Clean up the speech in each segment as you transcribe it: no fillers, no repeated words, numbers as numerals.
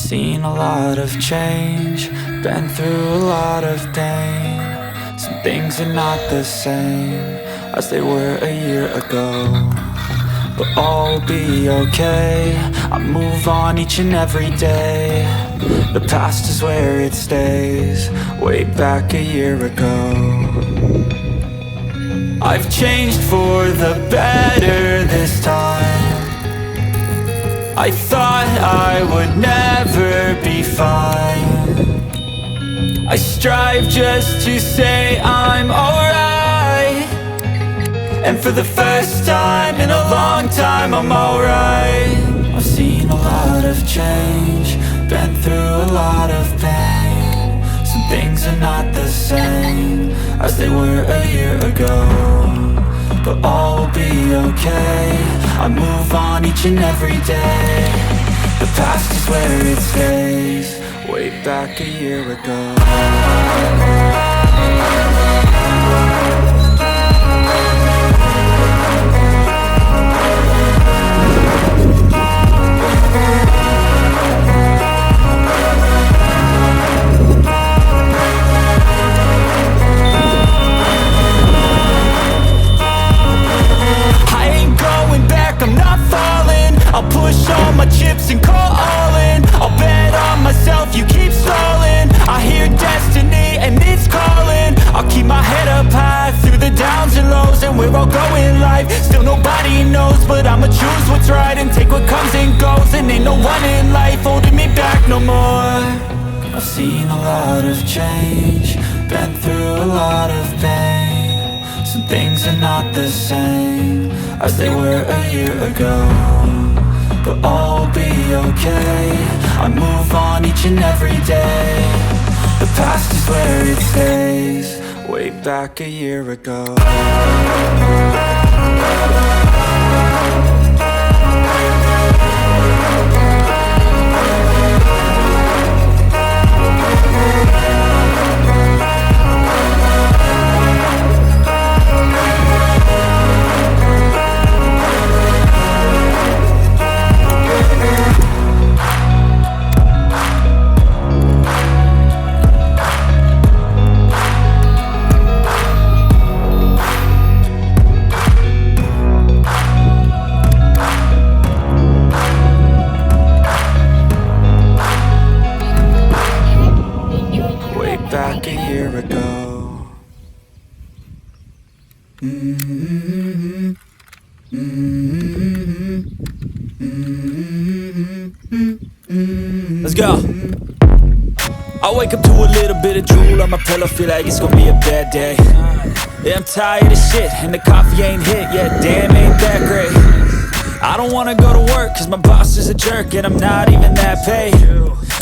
seen a lot of change, been through a lot of pain. Some things are not the same as they were a year ago, but all will be okay. I move on each and every day. The past is where it stays, way back a year ago. I've changed for the better this time. I thought I would never be fine. I strive just to say I'm alright, and for the first time in a long time I'm alright. I've seen a lot of change, been through a lot of pain. Some things are not the same as they were a year ago, but all will be okay. I move on each and every day. The past is where it stays, way back a year ago. I'll push all my chips and call all in. I'll bet on myself, you keep stalling. I hear destiny and it's calling. I'll keep my head up high through the downs and lows, and we're all going live. Still nobody knows, but I'ma choose what's right and take what comes and goes. And ain't no one in life holding me back no more. I've seen a lot of change, been through a lot of pain. Some things are not the same as they were a year ago, but all will be okay. I move on each and every day. The past is where it stays, way back a year ago. Back a year ago. Let's go. I wake up to a little bit of drool on my pillow, feel like it's gonna be a bad day. Yeah, I'm tired of shit, and the coffee ain't hit yet, damn, ain't that great. I don't wanna go to work, cause my boss is a jerk, and I'm not even that paid.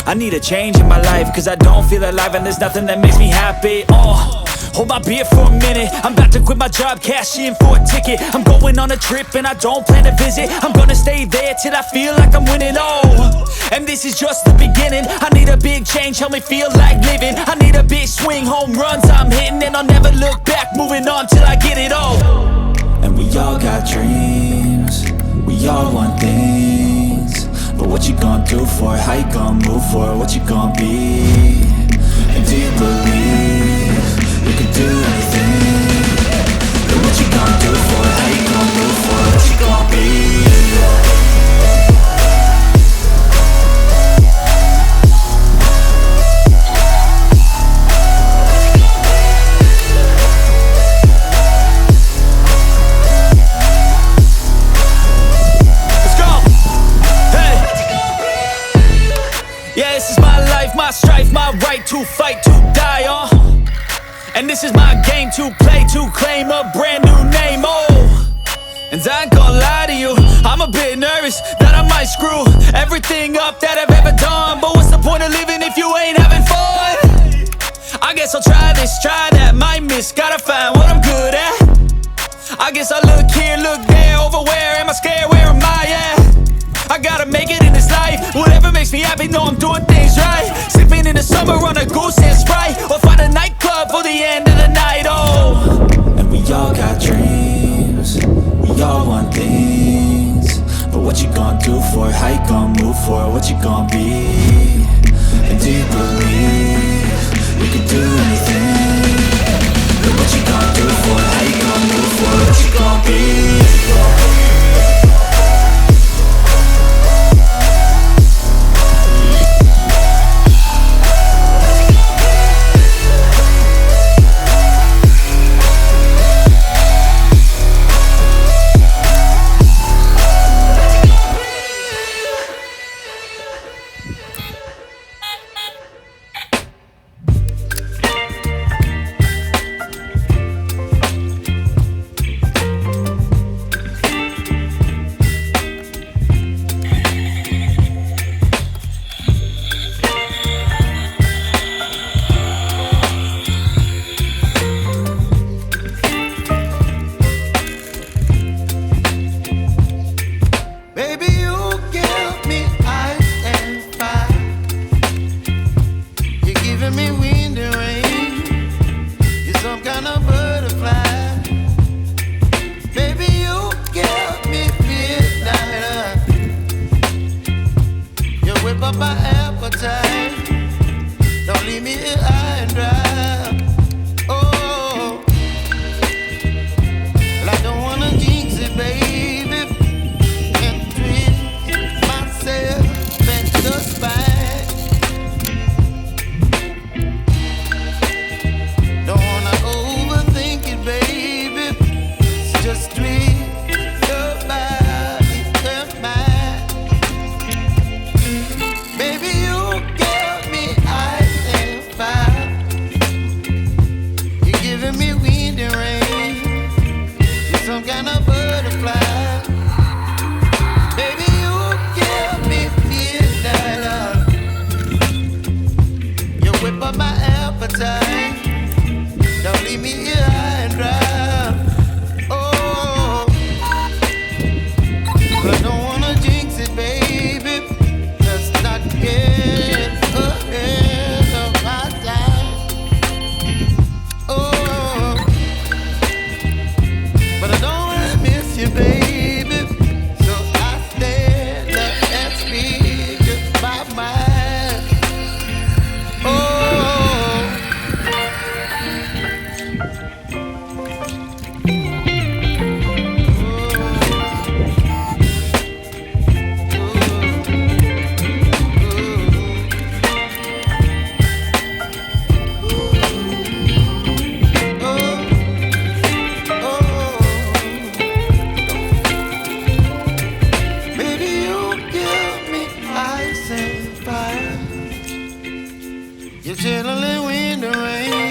I need a change in my life, cause I don't feel alive, and there's nothing that makes me happy. Hold my beer for a minute. I'm about to quit my job, cash in for a ticket. I'm going on a trip and I don't plan to visit. I'm gonna stay there till I feel like I'm winning, and this is just the beginning. I need a big change, help me feel like living. I need a big swing, home runs I'm hitting, and I'll never look back, moving on till I get it all. And we all got dreams, we all want things, but what you gonna do for it? How you gonna move for it? What you gonna be? And do you believe you can do anything? And what you gonna do for it? How you gonna move for it? What you gonna be? My strife, my right to fight, to die on. And this is my game to play, to claim a brand new name, And I ain't gonna lie to you, I'm a bit nervous that I might screw everything up that I've ever done. But what's the point of living if you ain't having fun? I guess I'll try this, try that, might miss, gotta find what I'm good at. I guess I look here, look there, over where am I scared, where am I at? I gotta make it in this life, whatever makes me happy, know I'm doing things right. Sipping in the summer on a goose and Sprite, or find a nightclub for the end of the night, And we all got dreams, we all want things, but what you gonna do for it? How you gonna move for it? What you gonna be? up my appetite. Don't leave me here high and dry. Oh, well, I don't wanna jinx it, baby, and twist myself back the spine. Don't wanna overthink it, baby. It's just twist your body and mine. Baby, you give me ice and fire. You're giving me wind and rain. You're some kind of butterfly. Baby, you give me midnight. You whip up my appetite. Don't leave me here high and dry. Oh, but I don't wanna jinx it, baby. Let's not get ahead of my time. Oh, but I don't wanna miss you, baby. So I stand up and speak my mind. Oh. Baby, you give me ice and fire. You're chilling in wind and rain.